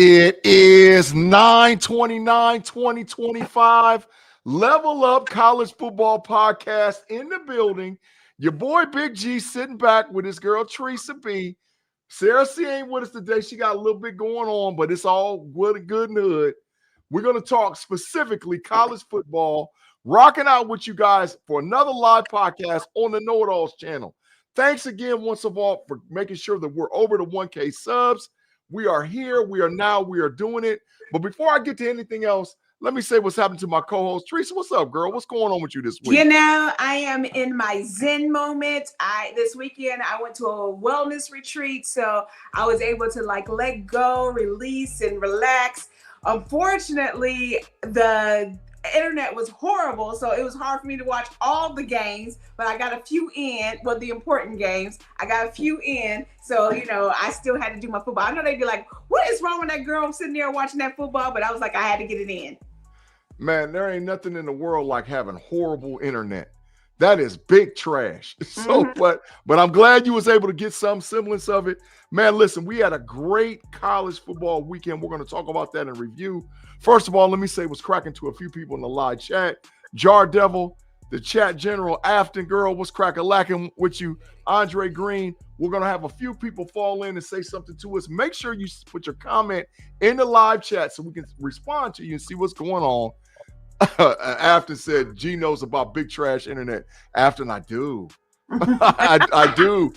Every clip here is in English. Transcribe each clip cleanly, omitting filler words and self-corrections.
It is 9/29/2025. Level Up College Football Podcast in the building. Your boy Big G sitting back with his girl Theresa B. Sarah C ain't with us today. She got a little bit going on, but it's all good and good in the hood. We're going to talk specifically college football, rocking out with you guys for another live podcast on the KnoItAllz channel. Thanks again once of all for making sure that we're over the 1K subs. We are here. We are now. We are doing it. But before I get to anything else, let me say what's happening to my co-host. Theresa, what's up, girl? What's going on with you this week? You know, I am in my Zen moment. This weekend, I went to a wellness retreat, so I was able to let go, release, and relax. Unfortunately, the internet was horrible, so it was hard for me to watch all the games, but I got a few in, the important games. I got a few in, so, I still had to do my football. I know they'd be like, what is wrong with that girl sitting there watching that football? But I was like, I had to get it in. Man, there ain't nothing in the world like having horrible internet. That is big trash. So, but I'm glad you was able to get some semblance of it. Man, listen, we had a great college football weekend. We're going to talk about that in review. First of all, let me say what's cracking to a few people in the live chat. Jar Devil, the chat general, Afton girl, what's cracking lacking with you? Andre Green, we're going to have a few people fall in and say something to us. Make sure you put your comment in the live chat so we can respond to you and see what's going on. Afton said, G knows about big trash internet. Afton, I do. I do.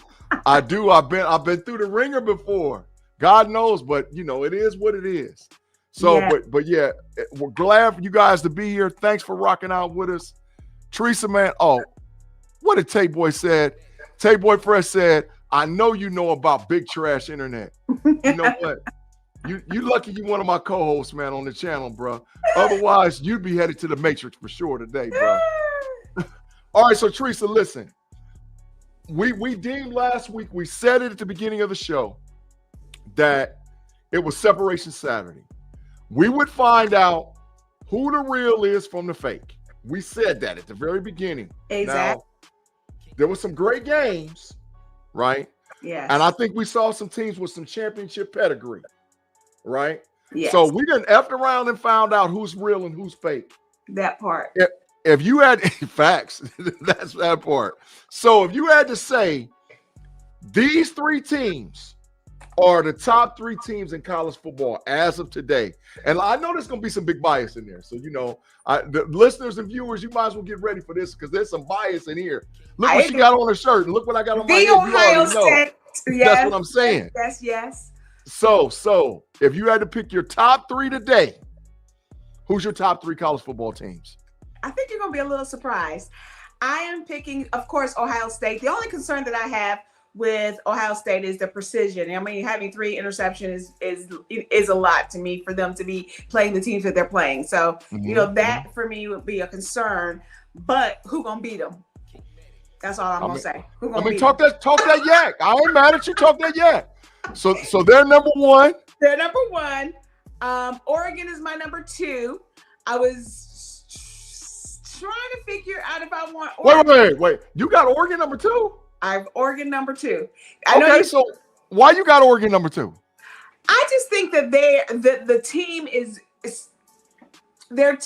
I've been through the ringer before. God knows, but it is what it is. So, yeah. But yeah, we're glad for you guys to be here. Thanks for rocking out with us. Theresa, man. Oh, what did Tay Boy said? Tay Boy Fresh said, I know you know about big trash internet. You know what? You lucky you one of my co-hosts, man, on the channel, bro. Otherwise, you'd be headed to the Matrix for sure today, bro. All right, so Theresa, listen. We deemed last week, we said it at the beginning of the show, that it was Separation Saturday. We would find out who the real is from the fake. We said that at the very beginning. Exactly. Now, there were some great games, right? Yes. And I think we saw some teams with some championship pedigree. Right? Yes. So we done effed around and found out who's real and who's fake. That part. If you had facts, that's that part. So if you had to say these three teams are the top three teams in college football as of today, and I know there's going to be some big bias in there. So, the listeners and viewers, you might as well get ready for this because there's some bias in here. Look what she got on her shirt and look what I got on my head. Ohio State. Yes. That's what I'm saying. Yes. So if you had to pick your top three today, who's your top three college football teams? I think you're going to be a little surprised. I am picking, of course, Ohio State. The only concern that I have with Ohio State is the precision. I mean, having 3 interceptions is a lot to me for them to be playing the teams that they're playing. So, that for me would be a concern. But who going to beat them? That's all I'm going to say. Who gonna beat talk that yak. I ain't mad at you. Talk that yak. So they're number one. They're number one. Oregon is my number 2. I was trying to figure out if I want Oregon. Wait. You got Oregon number 2? I have Oregon number 2. So why you got Oregon number 2? I just think that the team is their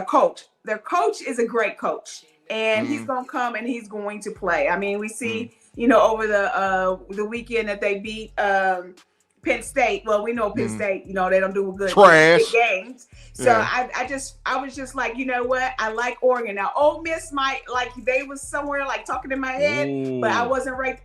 coach. Their coach is a great coach. And he's going to come and he's going to play. I mean, we see, over the weekend that they beat Penn State. Well, we know Penn State, they don't do good trash games. So yeah. I was just like, you know what? I like Oregon. Now, Ole Miss they was somewhere talking in my head, but I wasn't ready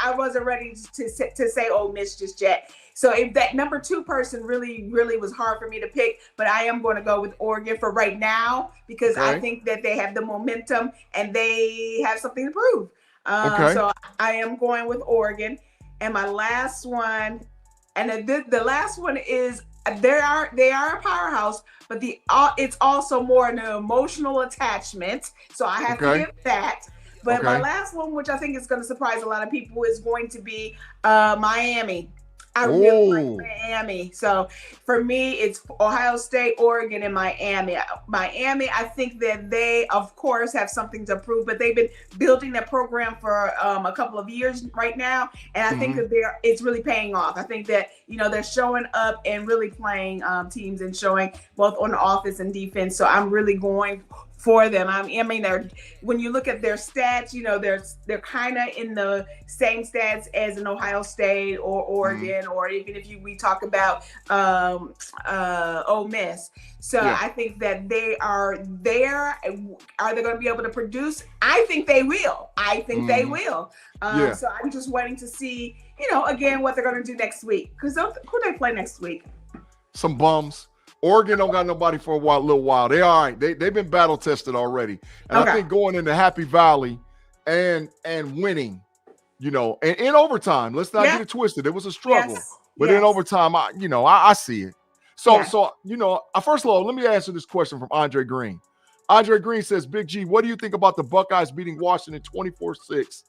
to say Ole Miss just yet. So if that number 2 person really, really was hard for me to pick, but I am going to go with Oregon for right now because I think that they have the momentum and they have something to prove. So I am going with Oregon. And my last one, and the last one is they are a powerhouse, but it's also more an emotional attachment. So I have to give that. But my last one, which I think is going to surprise a lot of people, is going to be Miami. I really like Miami. So for me, it's Ohio State, Oregon, and Miami. Miami, I think that they, of course, have something to prove, but they've been building their program for a couple of years right now, and I think that it's really paying off. I think that they're showing up and really playing teams and showing both on the offense and defense. So I'm really going for them. I mean, when you look at their stats, they're kind of in the same stats as an Ohio State or Oregon, or even if we talk about Ole Miss. So I think that they are there. Are they going to be able to produce? I think they will. They will. So I'm just waiting to see, again, what they're going to do next week. Because who they play next week? Some bums. Oregon don't got nobody for a little while. They all right. They've been battle tested already. And I think going into Happy Valley and winning, and in overtime, let's not get it twisted. It was a struggle. But in overtime, I see it. So first of all, let me answer this question from Andre Green. Andre Green says, Big G, what do you think about the Buckeyes beating Washington 24-6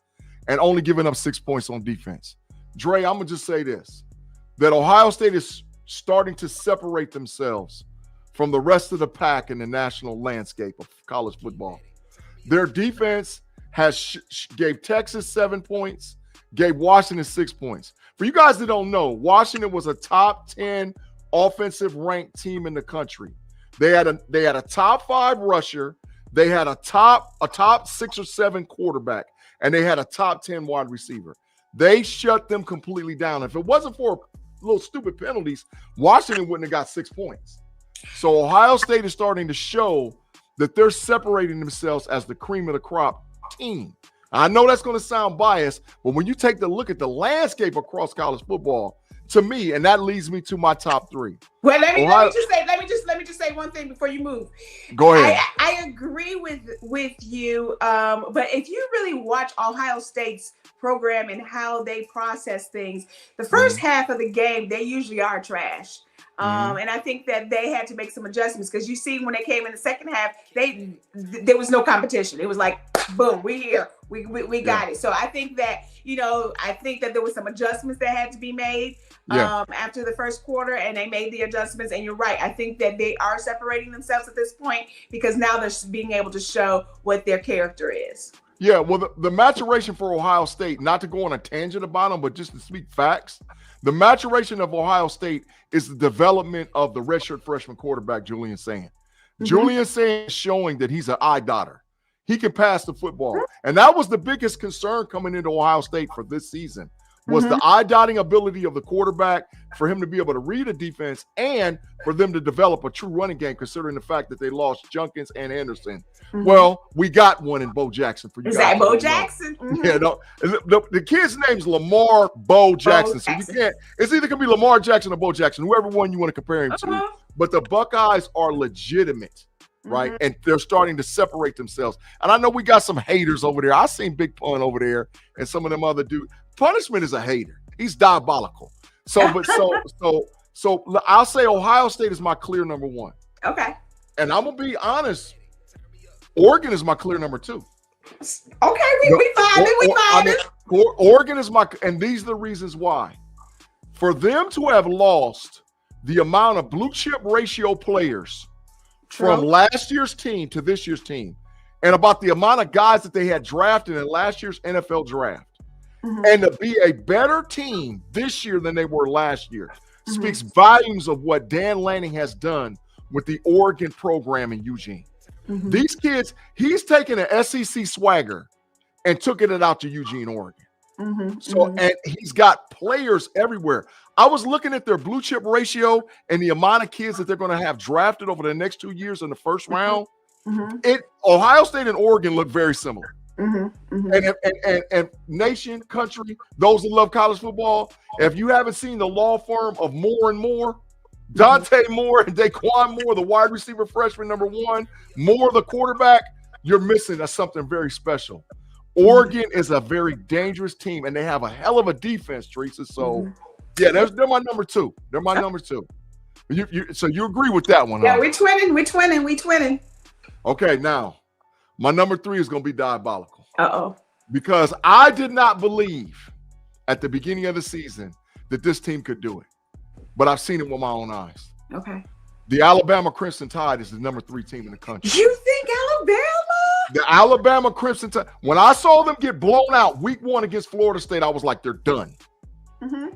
and only giving up 6 points on defense? Dre, I'm going to just say this, that Ohio State is starting to separate themselves from the rest of the pack in the national landscape of college football. Their defense has gave Texas 7 points, gave Washington 6 points. For you guys that don't know, Washington was a top 10 offensive ranked team in the country. They had a top 5 rusher, they had a top 6 or 7 quarterback, and they had a top 10 wide receiver. They shut them completely down. If it wasn't for little stupid penalties, Washington wouldn't have got 6 points. So Ohio State is starting to show that they're separating themselves as the cream of the crop team. I know that's going to sound biased, but when you take the look at the landscape across college football, to me, and that leads me to my top 3. Well, let me just say one thing before you move. Go ahead. I agree with you, but if you really watch Ohio State's program and how they process things, the first half of the game, they usually are trash. And I think that they had to make some adjustments, because you see when they came in the second half, there was no competition. It was like, boom, we here, we got it. So I think that there was some adjustments that had to be made after the first quarter, and they made the adjustments. And you're right, I think that they are separating themselves at this point, because now they're being able to show what their character is. Yeah, well, the maturation for Ohio State, not to go on a tangent about them, but just to speak facts, the maturation of Ohio State is the development of the redshirt freshman quarterback, Julian Sand. Julian Sand is showing that he's an eye dotter. He can pass the football. And that was the biggest concern coming into Ohio State for this season, was the eye-dotting ability of the quarterback, for him to be able to read a defense, and for them to develop a true running game, considering the fact that they lost Junkins and Anderson. Well, we got one in Bo Jackson for you. Is that Bo Jackson? Yeah, no, the kid's name's Lamar Bo Jackson. So you can't, it's either going to be Lamar Jackson or Bo Jackson, whoever one you want to compare him to. But the Buckeyes are legitimate, right? And they're starting to separate themselves. And I know we got some haters over there. I seen Big Pun over there and some of them other dudes. Punishment is a hater. He's diabolical. So I'll say Ohio State is my clear number 1. Okay. And I'm gonna be honest, Oregon is my clear number 2. Okay, we fine. Oregon is and these are the reasons why. For them to have lost the amount of blue chip ratio players from last year's team to this year's team, and about the amount of guys that they had drafted in last year's NFL draft, and to be a better team this year than they were last year, speaks volumes of what Dan Lanning has done with the Oregon program in Eugene. These kids, he's taken an SEC swagger and took it out to Eugene, Oregon. And he's got players everywhere. I was looking at their blue chip ratio and the amount of kids that they're going to have drafted over the next 2 years in the first round. Ohio State and Oregon look very similar. And nation, country, those that love college football, if you haven't seen the law firm of Moore and Moore, Dante Moore and Daquan Moore, the wide receiver freshman number 1, Moore the quarterback, you're missing something very special. Oregon is a very dangerous team, and they have a hell of a defense, Theresa. So, yeah, they're my number 2. They're my number 2. So you agree with that one? Yeah, we're twinning. Okay, now my number 3 is going to be diabolical. Uh-oh. Because I did not believe at the beginning of the season that this team could do it. But I've seen it with my own eyes. Okay. The Alabama Crimson Tide is the number 3 team in the country. You think Alabama? The Alabama Crimson Tide. When I saw them get blown out week 1 against Florida State, I was like, they're done. Mm-hmm.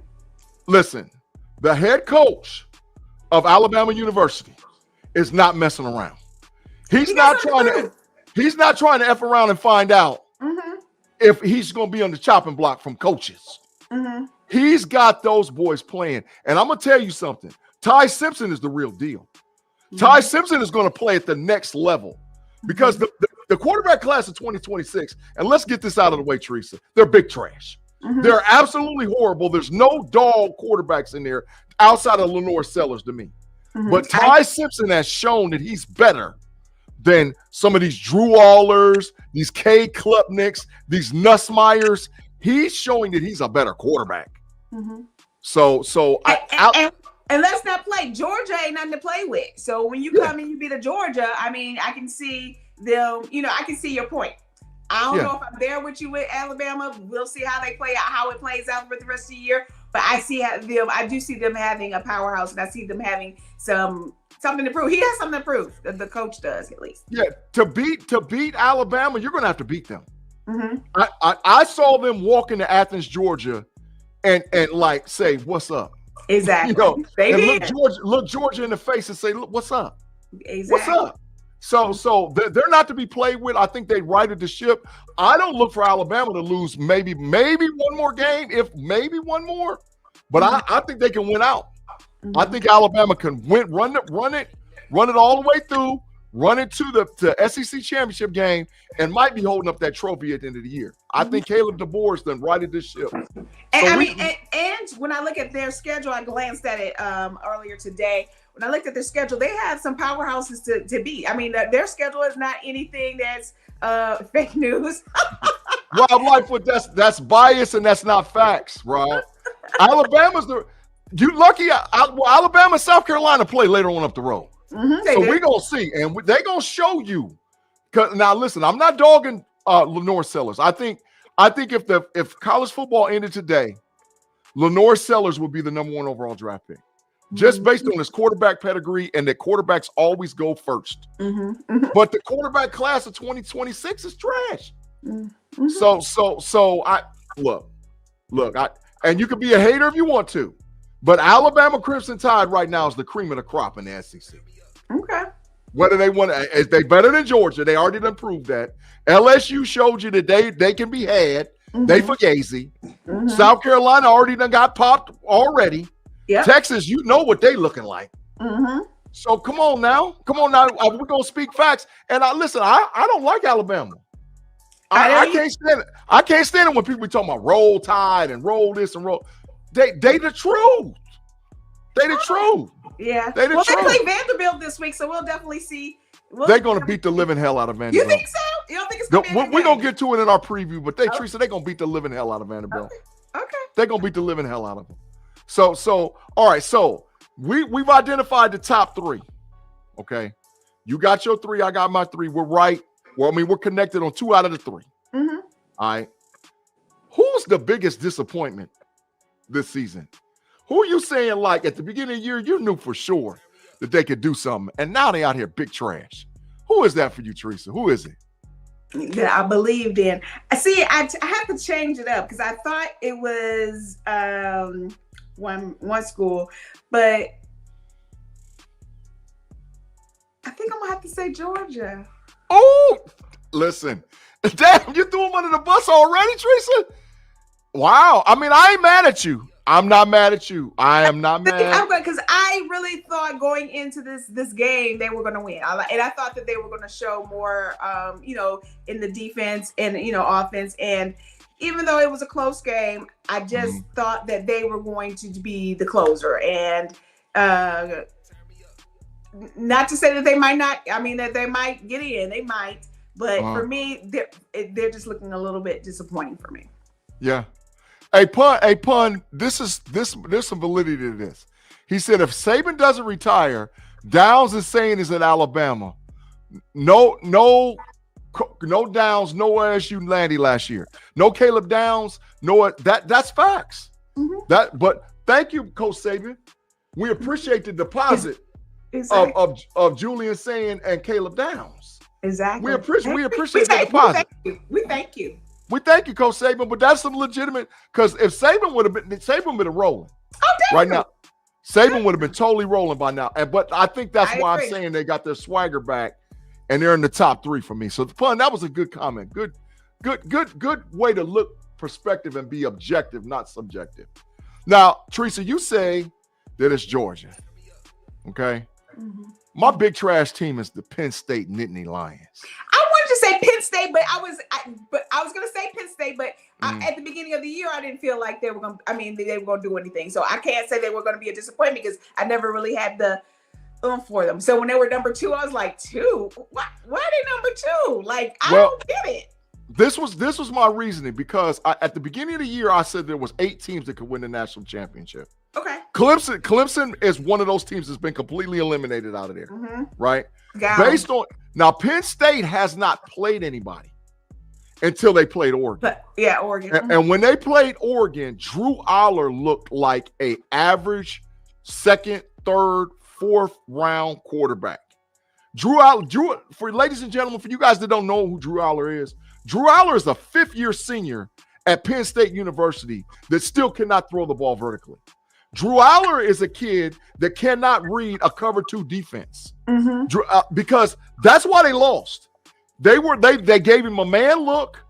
Listen, the head coach of Alabama University is not messing around. He's not trying to F around and find out if he's going to be on the chopping block from coaches. Mm-hmm. He's got those boys playing. And I'm going to tell you something. Ty Simpson is the real deal. Ty Simpson is going to play at the next level because the quarterback class of 2026, and let's get this out of the way, Theresa, they're big trash. They're absolutely horrible. There's no dog quarterbacks in there outside of Lenore Sellers to me. But Ty Simpson has shown that he's better than some of these Drew Allers, these K Klubniks, these Nussmeyers. He's showing that he's a better quarterback. And let's not play. Georgia ain't nothing to play with. So when you come and you beat a Georgia, I mean, I can see them, I can see your point. I don't know if I'm there with you with Alabama. We'll see how they play out, how it plays out for the rest of the year. But I do see them having a powerhouse, and I see them having something to prove. He has something to prove. The coach does, at least. Yeah, to beat Alabama, you're going to have to beat them. I saw them walk into Athens, Georgia, and like say, "What's up?" Exactly. They did. Look Georgia in the face and say, "Look, what's up? Exactly. What's up?" So they're not to be played with. I think they righted the ship. I don't look for Alabama to lose maybe one more game, if maybe one more. But I think they can win out. I think Alabama can run it all the way through, run it to the SEC championship game, and might be holding up that trophy at the end of the year. I think Caleb DeBoer's done righted this ship. And when I look at their schedule, I glanced at it earlier today. When I looked at their schedule, they have some powerhouses to beat. I mean, their schedule is not anything that's fake news. Rob Lightfoot, that's bias and that's not facts, Rob. Alabama's you lucky. Alabama and South Carolina play later on up the road. So we're going to see. And they're going to show you. Now, listen, I'm not dogging Lenore Sellers. I think if college football ended today, Lenore Sellers would be the number 1 overall draft pick. Just based on his quarterback pedigree, and that quarterbacks always go first. But the quarterback class of 2026 is trash. So I look, and you can be a hater if you want to, but Alabama Crimson Tide right now is the cream of the crop in the SEC. Okay. Whether they want to, they better than Georgia. They already done proved that. LSU showed you that they can be had. They fugazi. South Carolina already done got popped already. Yep. Texas, you know what they looking like. So come on now. We're going to speak facts. And I don't like Alabama. I can't stand it. I can't stand it when people be talking about roll tide and roll this and roll. They the truth. They the truth. Yeah. They play Vanderbilt this week, so we'll definitely see. They're going to beat the living hell out of Vanderbilt. You think so? You don't think it's going to be We're going to get to it in our preview, but Theresa, they're going to beat the living hell out of Vanderbilt. Okay. They're going to beat the living hell out of them. So all right. So we've identified the top 3. Okay. You got your 3. I got my 3. We're right. Well, I mean, we're connected on 2 out of the 3. All right. Who's the biggest disappointment this season? Who are you saying, like, at the beginning of the year, you knew for sure that they could do something, and now they out here big trash? Who is that for you, Theresa? Who is it? That I believed in. See, I have to change it up because I thought it was one school, but I think I'm gonna have to say Georgia. Oh, listen, damn, you threw him under the bus already, Theresa? Wow. I mean, I ain't mad at you. I'm not mad at you. I am not mad. Because I really thought going into this game they were going to win, and I thought that they were going to show more, in the defense and offense. And even though it was a close game, I just thought that they were going to be the closer. And not to say that they might not. I mean, that they might get in. They might. But for me, they're just looking a little bit disappointing for me. Yeah. Hey, pun. There's some validity to this. He said if Saban doesn't retire, Downs is saying is at Alabama. No Downs, no LSU Landy last year. No Caleb Downs, that's facts. But Thank you, Coach Saban. We appreciate the deposit exactly. of Julian Sand and Caleb Downs. Exactly. We appreciate the deposit. We thank you. We thank you, Coach Saban, but that's some legitimate, because if Saban would have been rolling right now. Saban would have been totally rolling by now. But I think that's why I'm saying they got their swagger back and they're in the top 3 for me. So Pun, that was a good comment. Good way to look perspective and be objective, not subjective. Now, Theresa, you say that it's Georgia. Okay. Mm-hmm. My big trash team is the Penn State Nittany Lions. I wanted to say Penn State, but I was going to say Penn State, but at the beginning of the year, I didn't feel like they were going to do anything. So I can't say they were going to be a disappointment because I never really had the for them. So when they were number 2, I was like, 2? Why are they number 2? Like, I don't get it. This was my reasoning, because at the beginning of the year, I said there was 8 teams that could win the national championship. Okay. Clemson is one of those teams that's been completely eliminated out of there, right? Based on now, Penn State has not played anybody until they played Oregon. Oregon. And when they played Oregon, Drew Aller looked like a average 2nd, 3rd, 4th round quarterback. Drew, for ladies and gentlemen, for you guys that don't know who Drew Aller is a 5th-year senior at Penn State University that still cannot throw the ball vertically. Drew Aller is a kid that cannot read a cover 2 defense, because that's why they lost. They gave him a man look.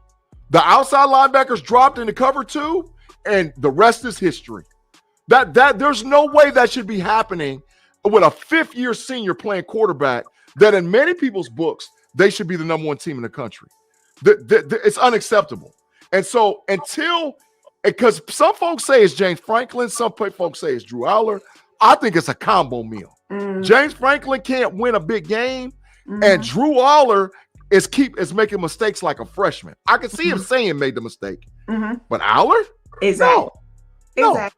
The outside linebackers dropped into cover 2, and the rest is history. That there's no way that should be happening with a 5th-year senior playing quarterback. That in many people's books, they should be the number 1 team in the country. It's unacceptable. And so because some folks say it's James Franklin, some folks say it's Drew Aller, I think it's a combo meal. James Franklin can't win a big game, and Drew Aller is making mistakes like a freshman. I can see him saying made the mistake, but Aller? Exactly. No. Exactly.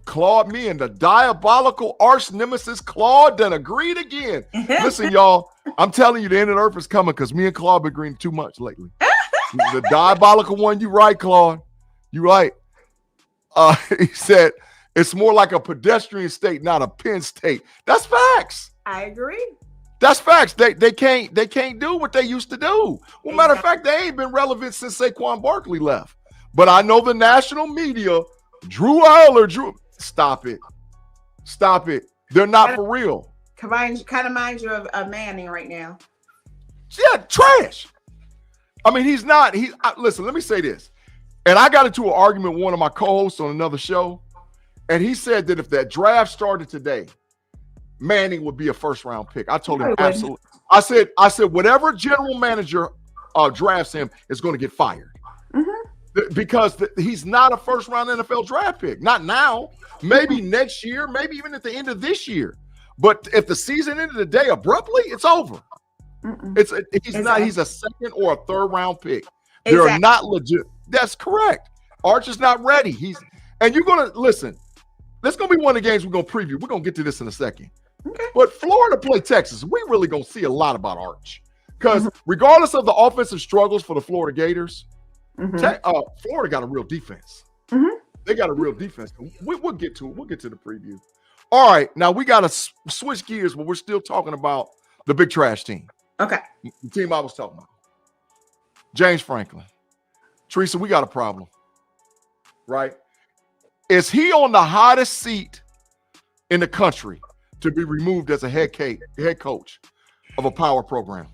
Claude, me and the diabolical arch nemesis Claude done agreed again. Listen, y'all, I'm telling you, the end of the earth is coming because me and Claude been agreeing too much lately. The diabolical one, you right, Claude. You right. He said it's more like a pedestrian state, not a Penn State. That's facts. I agree. That's facts. They can't do what they used to do. Well, matter of fact, they ain't been relevant since Saquon Barkley left. But I know the national media. Drew Aller, stop it. They're not for real. Kind of reminds you of Manning right now. Yeah, trash. I mean, he's not. Listen, let me say this. And I got into an argument with one of my co-hosts on another show, and he said that if that draft started today, Manning would be a 1st-round pick. I told him absolutely. I said whatever general manager drafts him is going to get fired. Because he's not a 1st-round NFL draft pick. Not now. Maybe next year. Maybe even at the end of this year. But if the season ended today abruptly, it's over. He's a 2nd or a 3rd-round pick. They're not legit. That's correct. Arch is not ready. And you're gonna listen. This is gonna be one of the games we're gonna preview. We're gonna get to this in a second. Okay. But Florida play Texas. We really gonna see a lot about Arch, because regardless of the offensive struggles for the Florida Gators. Florida got a real defense. They got a real defense. We'll get to it. We'll get to the preview. All right. Now we got to switch gears, but we're still talking about the big trash team. Okay. The team I was talking about. James Franklin. Theresa, we got a problem. Right? Is he on the hottest seat in the country to be removed as a head coach of a power program?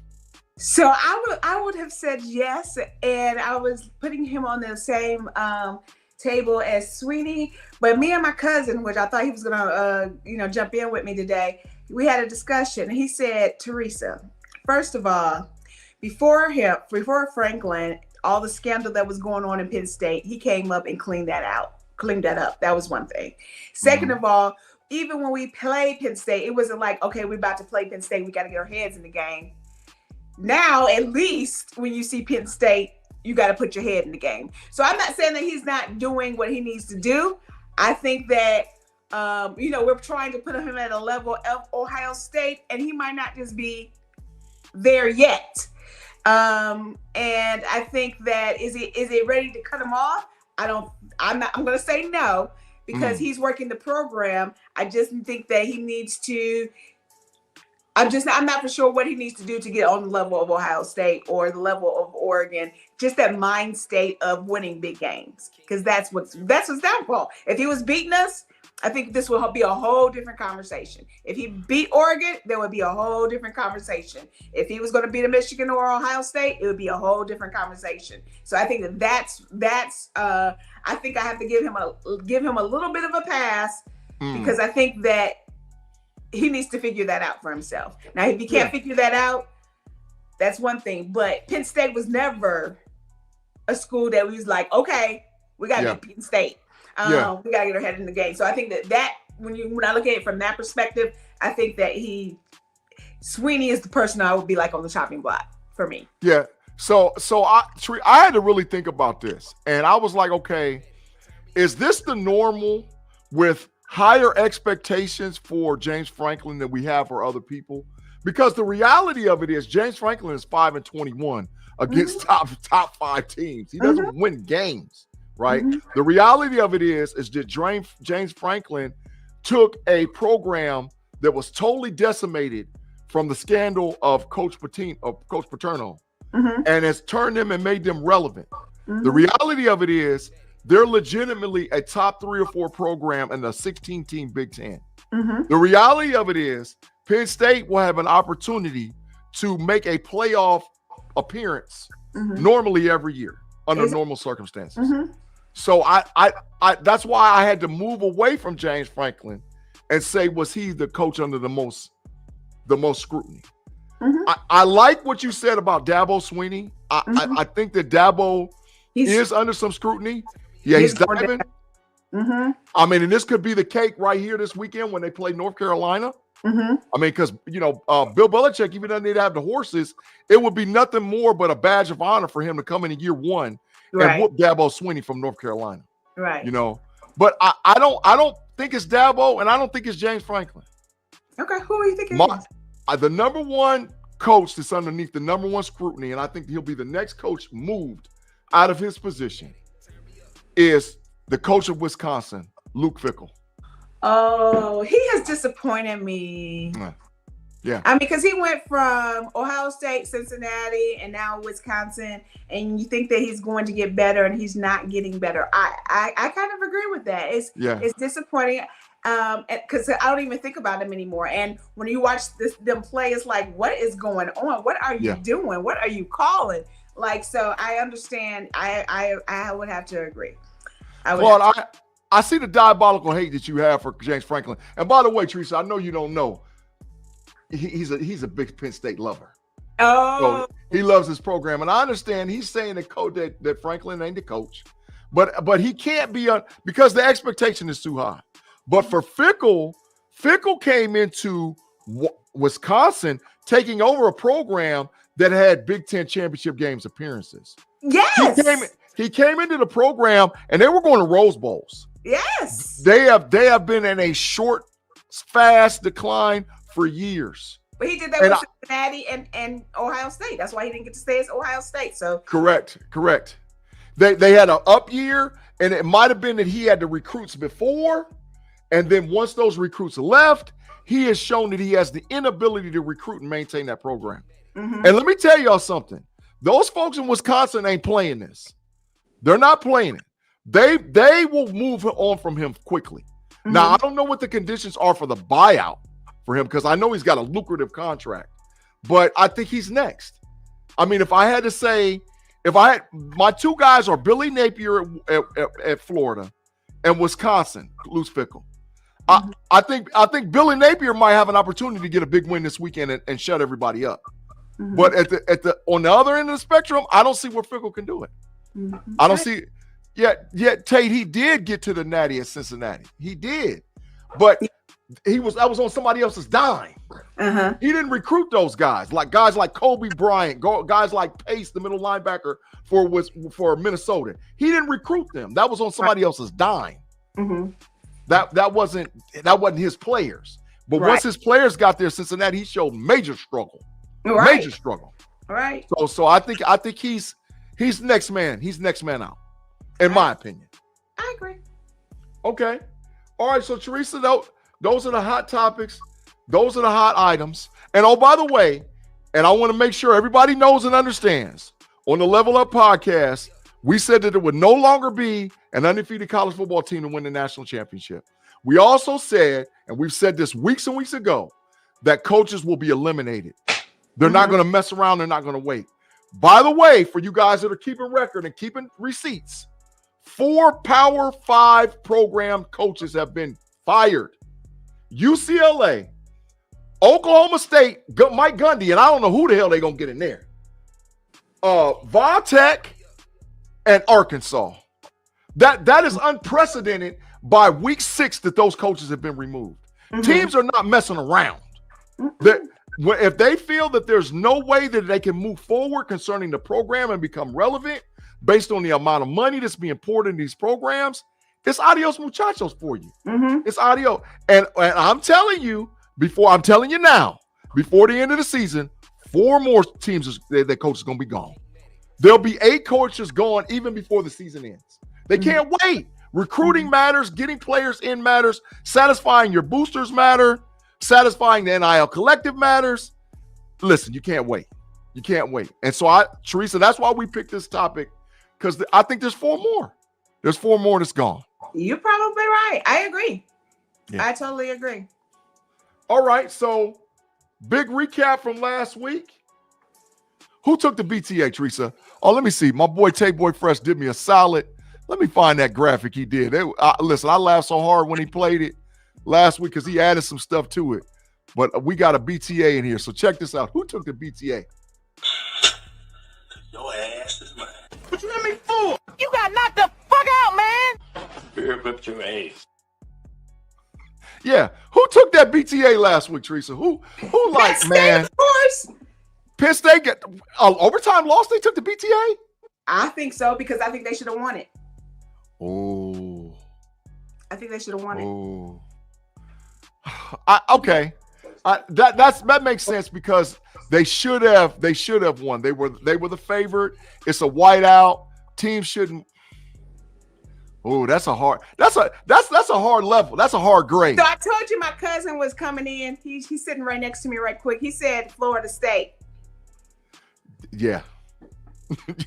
So I would have said yes, and I was putting him on the same table as Sweeney. But me and my cousin, which I thought he was gonna jump in with me today, we had a discussion. He said, Theresa, first of all, before Franklin, all the scandal that was going on in Penn State, he came up and cleaned that up. That was one thing. Second of all, even when we played Penn State, it wasn't like, okay, we're about to play Penn State, we got to get our heads in the game. Now, at least when you see Penn State, you got to put your head in the game. So I'm not saying that he's not doing what he needs to do. I think that, we're trying to put him at a level of Ohio State, and he might not just be there yet. And I think that is it ready to cut him off? I'm going to say no, because he's working the program. I just think that he needs to. I'm not for sure what he needs to do to get on the level of Ohio State or the level of Oregon. Just that mind state of winning big games, because that's what's downfall. If he was beating us, I think this will be a whole different conversation. If he beat Oregon, there would be a whole different conversation. If he was going to beat a Michigan or Ohio State, it would be a whole different conversation. So I think that's I think I have to give him a little bit of a pass, because I think that he needs to figure that out for himself. Now, if he can't figure that out, that's one thing. But Penn State was never a school that was like, okay, we got to beat Penn State. We got to get our head in the game. So I think that when I look at it from that perspective, I think that Sweeney is the person I would be like on the chopping block for me. Yeah. So I had to really think about this, and I was like, okay, is this the normal with higher expectations for James Franklin than we have for other people? Because the reality of it is James Franklin is 5-21 against top 5 teams. He doesn't win games, right? The reality of it is that James Franklin took a program that was totally decimated from the scandal of Coach Paterno, and has turned them and made them relevant. The reality of it is they're legitimately a top 3 or 4 program in the 16-team Big Ten. The reality of it is Penn State will have an opportunity to make a playoff appearance normally every year under normal circumstances. So I that's why I had to move away from James Franklin and say, was he the coach under the most scrutiny? I like what you said about Dabo Sweeney. I think that Dabo is under some scrutiny. Yeah, he's diving. I mean, and this could be the cake right here this weekend when they play North Carolina. I mean, because, Bill Belichick, even though they need to have the horses, it would be nothing more but a badge of honor for him to come in year 1 and whoop Dabo Sweeney from North Carolina. Right. But I don't think it's Dabo, and I don't think it's James Franklin. Okay, who are you thinking it is? The number one coach that's underneath the number one scrutiny, and I think he'll be the next coach moved out of his position, is the coach of Wisconsin, Luke Fickell. Oh, he has disappointed me. Yeah. I mean, because he went from Ohio State, Cincinnati, and now Wisconsin, and you think that he's going to get better, and he's not getting better. I kind of agree with that. It's disappointing, because I don't even think about him anymore. And when you watch them play, it's like, what is going on? What are you doing? What are you calling? Like, so I understand. I would have to agree. I see the diabolical hate that you have for James Franklin. And by the way, Theresa, I know you don't know, he's a big Penn State lover. Oh, so he loves his program, and I understand he's saying that Franklin ain't the coach, but he can't be because the expectation is too high. But for Fickell came into Wisconsin taking over a program that had Big Ten championship games appearances. Yes, he came into the program, and they were going to Rose Bowls. Yes, they have been in a short, fast decline for years. But he did that with Cincinnati and Ohio State. That's why he didn't get to stay at Ohio State. So correct. They had an up year, and it might have been that he had the recruits before, and then once those recruits left, he has shown that he has the inability to recruit and maintain that program. And let me tell y'all something. Those folks in Wisconsin ain't playing this. They're not playing it. They will move on from him quickly. Now, I don't know what the conditions are for the buyout for him, because I know he's got a lucrative contract, but I think he's next. I mean, if I had to say, my 2 guys are Billy Napier at Florida and Wisconsin, Luke Fickell. I think Billy Napier might have an opportunity to get a big win this weekend and shut everybody up. But on the other end of the spectrum, I don't see where Fickell can do it. I don't see it. Yet Tate, he did get to the Natty at Cincinnati. He did. But that was on somebody else's dime. He didn't recruit those guys like Kobe Bryant, guys like Pace, the middle linebacker for Minnesota. He didn't recruit them. That was on somebody else's dime. That wasn't his players. But once his players got there, Cincinnati, he showed major struggle. Major struggle. Right. So I think he's next man. He's next man out, in my opinion. I agree. Okay. All right, so Theresa, those are the hot topics. Those are the hot items. And oh, by the way, and I want to make sure everybody knows and understands, on the Level Up podcast, we said that it would no longer be an undefeated college football team to win the national championship. We also said, and we've said this weeks and weeks ago, that coaches will be eliminated. They're not going to mess around. They're not going to wait. By the way, for you guys that are keeping record and keeping receipts, 4 Power 5 program coaches have been fired. UCLA, Oklahoma State, Mike Gundy, and I don't know who the hell they're going to get in there. Vatech and Arkansas. That is unprecedented by week 6 that those coaches have been removed. Teams are not messing around. If they feel that there's no way that they can move forward concerning the program and become relevant based on the amount of money that's being poured in these programs, it's adios muchachos for you. It's adios. And I'm telling you, now, before the end of the season, 4 more teams, their coaches are going to be gone. There'll be 8 coaches gone even before the season ends. They can't wait. Recruiting matters. Getting players in matters. Satisfying your boosters matter. Satisfying the NIL collective matters. Listen, you can't wait. You can't wait. And so, Theresa, that's why we picked this topic, because I think there's 4 more. There's 4 more that's gone. You're probably right. I agree. Yeah. I totally agree. All right, so big recap from last week. Who took the BTA, Theresa? Oh, let me see. My boy Tay Boy Fresh did me a solid. Let me find that graphic he did. Listen, I laughed so hard when he played it last week because he added some stuff to it. But we got a BTA in here, so check this out. Who took the BTA? Your ass is mine. What you let me for? You got knocked the fuck out, man. Beer whipped your ass. Yeah, who took that BTA last week, Theresa? Who like, Penn man? State, of course. Penn State got overtime loss. They took the BTA. I think so because I think they should have won it. Oh, I think they should have won it. Okay. That makes sense because they should have won. They were the favorite. It's a whiteout. Team shouldn't. Oh, that's a hard level. That's a hard grade. So I told you my cousin was coming in. He's sitting right next to me right quick. He said Florida State. Yeah.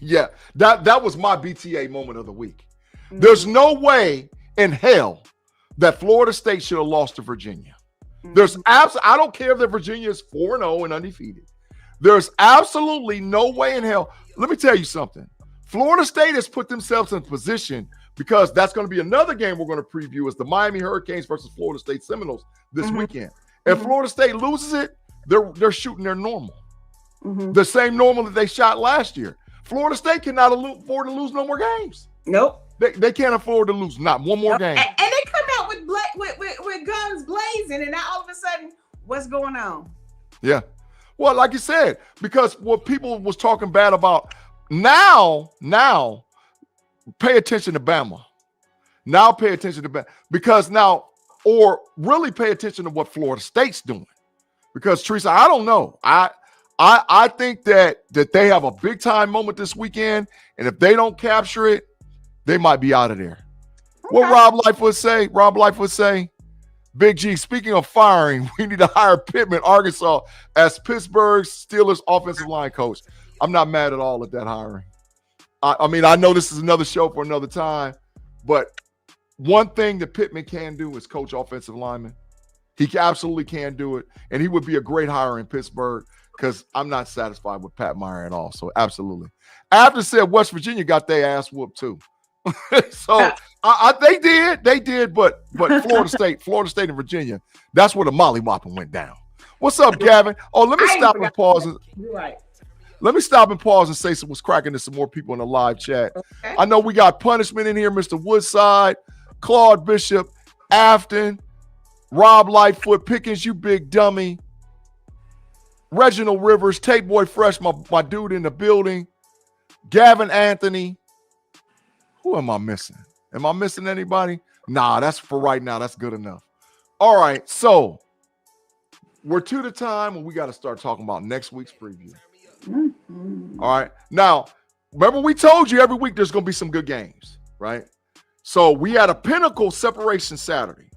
Yeah. That was my BTA moment of the week. There's no way in hell that Florida State should have lost to Virginia. There's I don't care if that Virginia is 4-0 and undefeated. There's absolutely no way in hell. Let me tell you something. Florida State has put themselves in position because that's going to be another game we're going to preview is the Miami Hurricanes versus Florida State Seminoles this weekend. If Florida State loses it, they're shooting their normal. The same normal that they shot last year. Florida State cannot afford to lose no more games. Nope. They can't afford to lose not one more game. And they come out with guns blazing, and now all of a sudden, what's going on? Yeah. Well, like you said, because what people was talking bad about now, pay attention to Bama. Now pay attention to Bama. Because now, or really pay attention to what Florida State's doing. Because, Theresa, I don't know. I think that they have a big-time moment this weekend, and if they don't capture it, they might be out of there. Okay. What Rob Life would say, Big G, speaking of firing, we need to hire Pittman, Arkansas, as Pittsburgh Steelers offensive line coach. I'm not mad at all at that hiring. I mean, I know this is another show for another time, but one thing that Pittman can do is coach offensive linemen. He absolutely can do it, and he would be a great hire in Pittsburgh because I'm not satisfied with Pat Meyer at all. So absolutely. After said West Virginia got their ass whooped too. So they did, but Florida State and Virginia, that's where the mollywhopping went down. What's up, Gavin? Oh, let me stop and pause. You're right. Let me stop and pause and say what's cracking to some more people in the live chat. Okay. I know we got Punishment in here, Mr. Woodside, Claude Bishop, Afton, Rob Lightfoot, Pickens, you big dummy, Reginald Rivers, Tate Boy Fresh, my dude in the building, Gavin Anthony. Who am I missing? Am I missing anybody? Nah, that's for right now. That's good enough. All right, so we're to the time when we got to start talking about next week's preview. All right. Now, remember we told you every week there's going to be some good games, right? So we had a Pinnacle separation Saturday.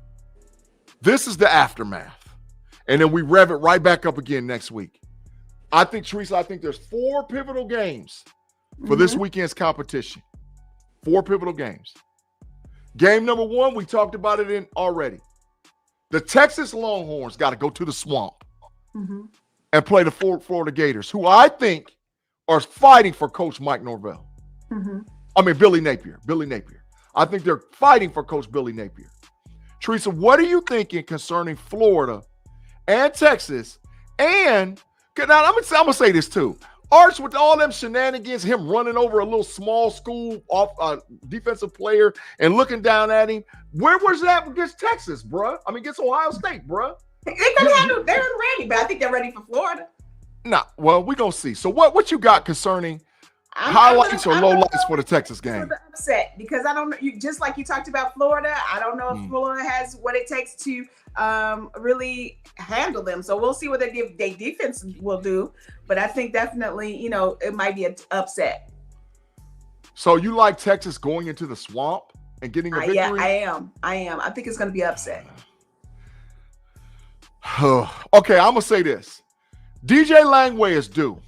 This is the aftermath. And then we rev it right back up again next week. I think, Theresa, there's 4 pivotal games for this weekend's competition. 4 pivotal games. Game number 1, we talked about it in already. The Texas Longhorns got to go to the swamp and play the Florida Gators, who I think are fighting for Coach Mike Norvell. Billy Napier. I think they're fighting for Coach Billy Napier. Theresa, what are you thinking concerning Florida and Texas? And now I'm gonna say this too. Arch, with all them shenanigans, him running over a little small school off defensive player and looking down at him. Where was that against Texas, bruh? Against Ohio State, bruh. They're ready, but I think they're ready for Florida. Nah, well, we're gonna see. So what you got concerning highlights or lowlights for the Texas game? I'm upset because I don't know. Just like you talked about Florida, I don't know if Florida has what it takes to really handle them. So we'll see what their defense will do. But I think definitely, it might be an upset. So you like Texas going into the swamp and getting a victory? Yeah, I am. I think it's going to be upset. Okay, I'm going to say this. DJ Langway is due.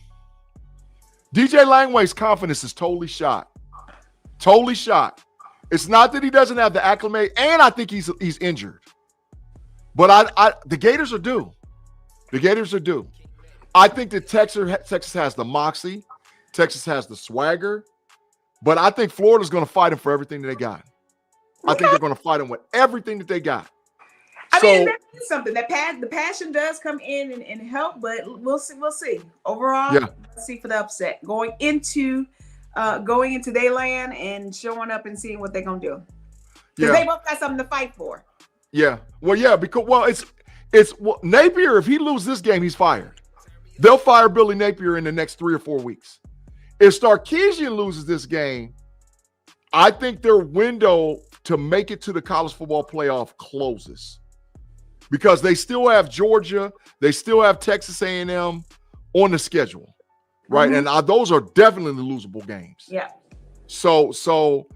DJ Langway's confidence is totally shot. Totally shot. It's not that he doesn't have the acclimate, and I think he's injured. But the Gators are due. The Gators are due. I think that Texas has the moxie. Texas has the swagger. But I think Florida's going to fight them for everything that they got. I think they're going to fight them with everything that they got. That is something. The passion does come in and help, but we'll see. Overall, let's see for the upset. Going into their land and showing up and seeing what they're going to do. Because they both got something to fight for. Yeah. Well, because it's Napier, if he loses this game, he's fired. They'll fire Billy Napier in the next 3 or 4 weeks. If Sarkisian loses this game, I think their window to make it to the college football playoff closes. Because they still have Georgia, they still have Texas A&M on the schedule, right? And those are definitely losable games. Yeah. So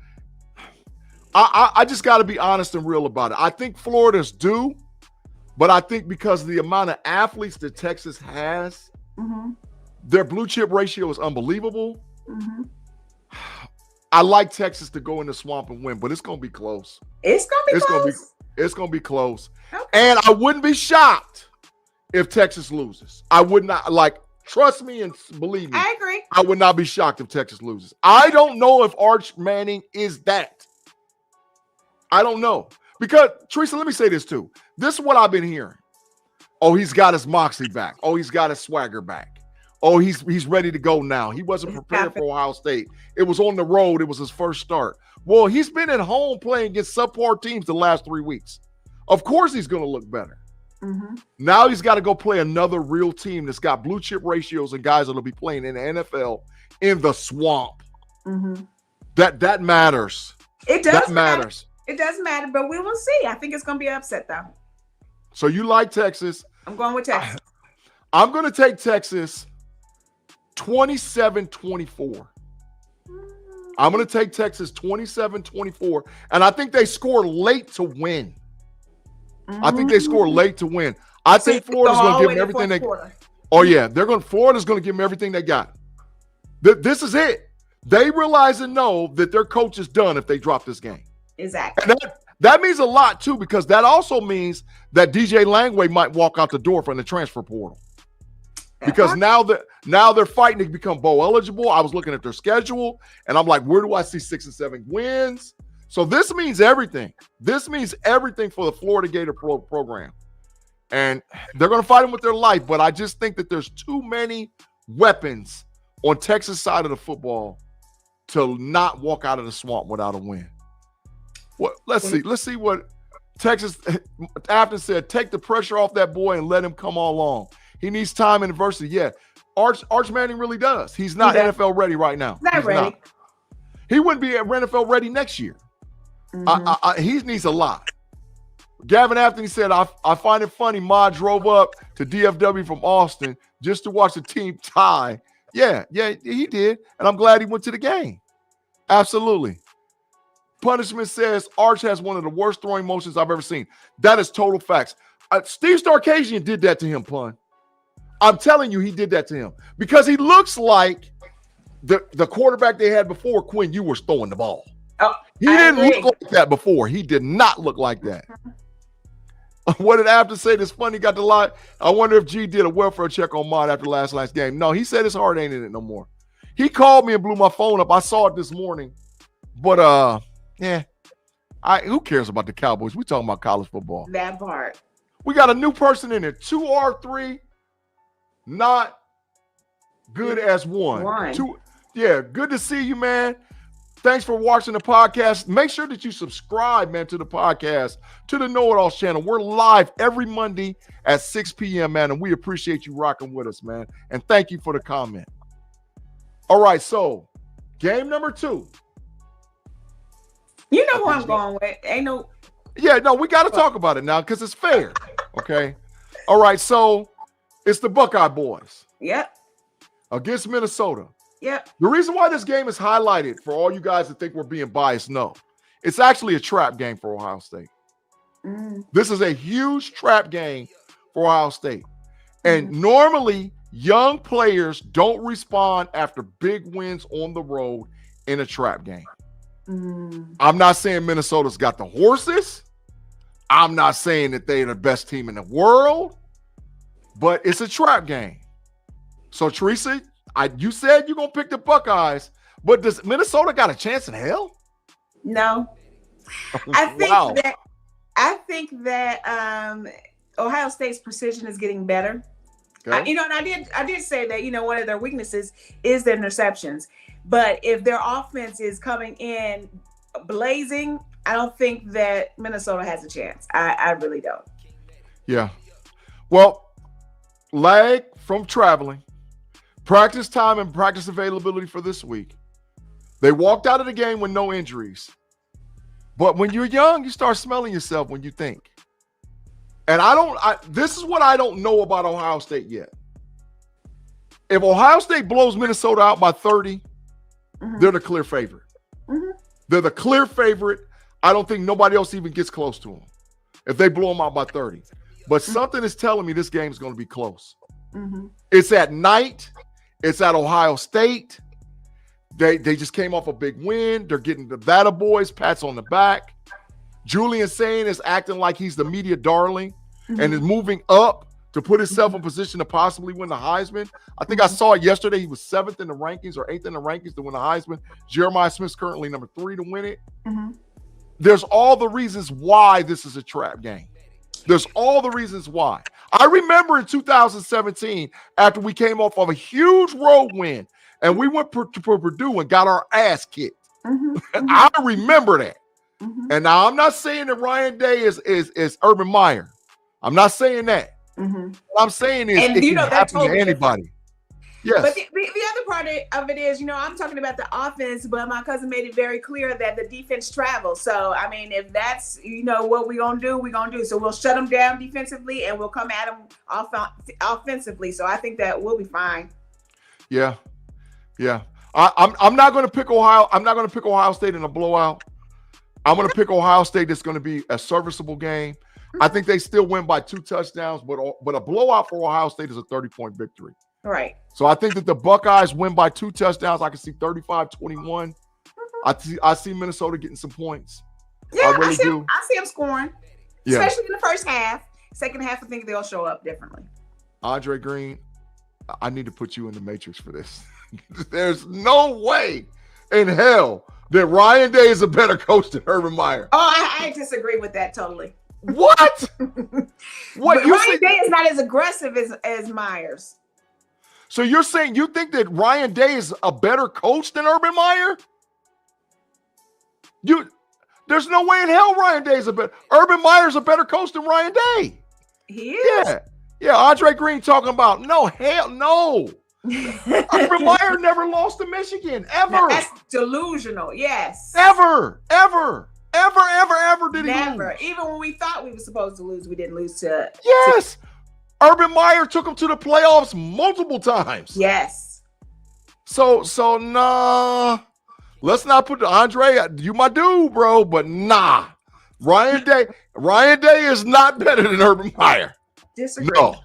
I just got to be honest and real about it. I think Florida's due, but I think because of the amount of athletes that Texas has, their blue chip ratio is unbelievable. I like Texas to go in the swamp and win, but it's going to be close. It's going to be close. Okay. And I wouldn't be shocked if Texas loses. I would not, trust me and believe me. I agree. I would not be shocked if Texas loses. I don't know if Arch Manning is that. I don't know. Because, Theresa, let me say this too. This is what I've been hearing. Oh, he's got his moxie back. Oh, he's got his swagger back. Oh, he's ready to go now. He wasn't prepared for Ohio State. It was on the road. It was his first start. Well, he's been at home playing against subpar teams the last 3 weeks. Of course he's going to look better. Now he's got to go play another real team that's got blue chip ratios and guys that will be playing in the NFL in the swamp. That matters. It does. That matters. It does matter, but we will see. I think it's going to be an upset, though. So you like Texas. I'm going with Texas. I'm going to take Texas 27-24. I'm going to take Texas 27-24, and I think they score late to win. I think they score late to win. I think Florida's going to give them everything they got. Oh, yeah. Florida's going to give them everything they got. This is it. They realize and know that their coach is done if they drop this game. Exactly. And that means a lot, too, because that also means that DJ Langway might walk out the door from the transfer portal. Because now they're fighting to become bowl eligible. I was looking at their schedule, and I'm like, where do I see 6 and 7 wins? So this means everything. This means everything for the Florida Gator program. And they're going to fight them with their life, but I just think that there's too many weapons on Texas side of the football to not walk out of the swamp without a win. Well, let's see. Let's see what Texas Afton said. Take the pressure off that boy and let him come all along. He needs time and adversity. Yeah, Arch Manning really does. He's not NFL ready right now. Not ready. He wouldn't be NFL ready next year. He needs a lot. Gavin Afton said, I find it funny Ma drove up to DFW from Austin just to watch the team tie. Yeah, he did. And I'm glad he went to the game. Absolutely. Punishment says Arch has one of the worst throwing motions I've ever seen. That is total facts. Steve Sarkisian did that to him, Pun. I'm telling you, he did that to him because he looks like the quarterback they had before Quinn Ewers throwing the ball. Oh, he didn't look like that before. He did not look like that. What did I have to say? This funny got the lie. I wonder if G did a welfare check on Mod after last night's game. No, he said his heart ain't in it no more. He called me and blew my phone up. I saw it this morning. But yeah. Who cares about the Cowboys? We talking about college football. That part. We got a new person in there. 2R3, not good as one. Yeah, good to see you, man. Thanks for watching the podcast. Make sure that you subscribe, man, to the podcast, to the KnoItAllz channel. We're live every Monday at 6 p.m., man, and we appreciate you rocking with us, man. And thank you for the comment. All right, so game number 2. You know who I'm going with. Ain't no. Yeah, no, we got to talk about it now because it's fair. Okay. All right, so it's the Buckeye boys. Yep. Against Minnesota. Yep. The reason why this game is highlighted for all you guys that think we're being biased, no. It's actually a trap game for Ohio State. This is a huge trap game for Ohio State. And normally, young players don't respond after big wins on the road in a trap game. I'm not saying Minnesota's got the horses. I'm not saying that they're the best team in the world. But it's a trap game. So, Theresa, you said you're going to pick the Buckeyes, but does Minnesota got a chance in hell? No. I think that Ohio State's precision is getting better. Okay. And I did say that, one of their weaknesses is their interceptions. But if their offense is coming in blazing, I don't think that Minnesota has a chance. I really don't. Yeah. Well, lag from traveling, practice time and practice availability for this week. They walked out of the game with no injuries. But when you're young, you start smelling yourself when you think. And this is what I don't know about Ohio State yet. If Ohio State blows Minnesota out by 30, they're the clear favorite. They're the clear favorite. I don't think nobody else even gets close to them if they blow them out by 30. But something is telling me this game is going to be close. It's at night. It's at Ohio State. They just came off a big win. They're getting the Vada boys pats on the back. Julian Sain is acting like he's the media darling and is moving up to put himself in position to possibly win the Heisman. I think I saw it yesterday. He was 7th in the rankings or 8th in the rankings to win the Heisman. Jeremiah Smith's currently number 3 to win it. There's all the reasons why this is a trap game. There's all the reasons why. I remember in 2017, after we came off of a huge road win, and we went to Purdue and got our ass kicked. I remember that. And now I'm not saying that Ryan Day is Urban Meyer. I'm not saying that. What I'm saying is it can happen to anybody. Yes. But the other part of it is, I'm talking about the offense, but my cousin made it very clear that the defense travels. So, I mean, if that's, what we're going to do, we're going to do. So we'll shut them down defensively and we'll come at them offensively. So I think that we'll be fine. Yeah. Yeah. I'm not going to pick Ohio. I'm not going to pick Ohio State in a blowout. I'm going to pick Ohio State. That's going to be a serviceable game. I think they still win by 2 touchdowns, but a blowout for Ohio State is a 30-point victory. Right. So I think that the Buckeyes win by 2 touchdowns. I can see 35-21. I see Minnesota getting some points. Yeah, I really do. I see them scoring, especially in the first half. Second half, I think they'll show up differently. Andre Green, I need to put you in the matrix for this. There's no way in hell that Ryan Day is a better coach than Urban Meyer. Oh, I disagree with that totally. What? What? Ryan Day is not as aggressive as Myers. So you're saying you think that Ryan Day is a better coach than Urban Meyer? There's no way in hell Ryan Day is a better. Urban Meyer's a better coach than Ryan Day. He is. Yeah. Andre Green talking about no. Urban Meyer never lost to Michigan ever. Now, that's delusional. Yes. Ever did he never lose? Even when we thought we were supposed to lose, we didn't lose to. Yes. Urban Meyer took him to the playoffs multiple times. Yes. So nah. Let's not put the Andre. You my dude, bro, but nah. Ryan Day is not better than Urban Meyer. Disagree. No,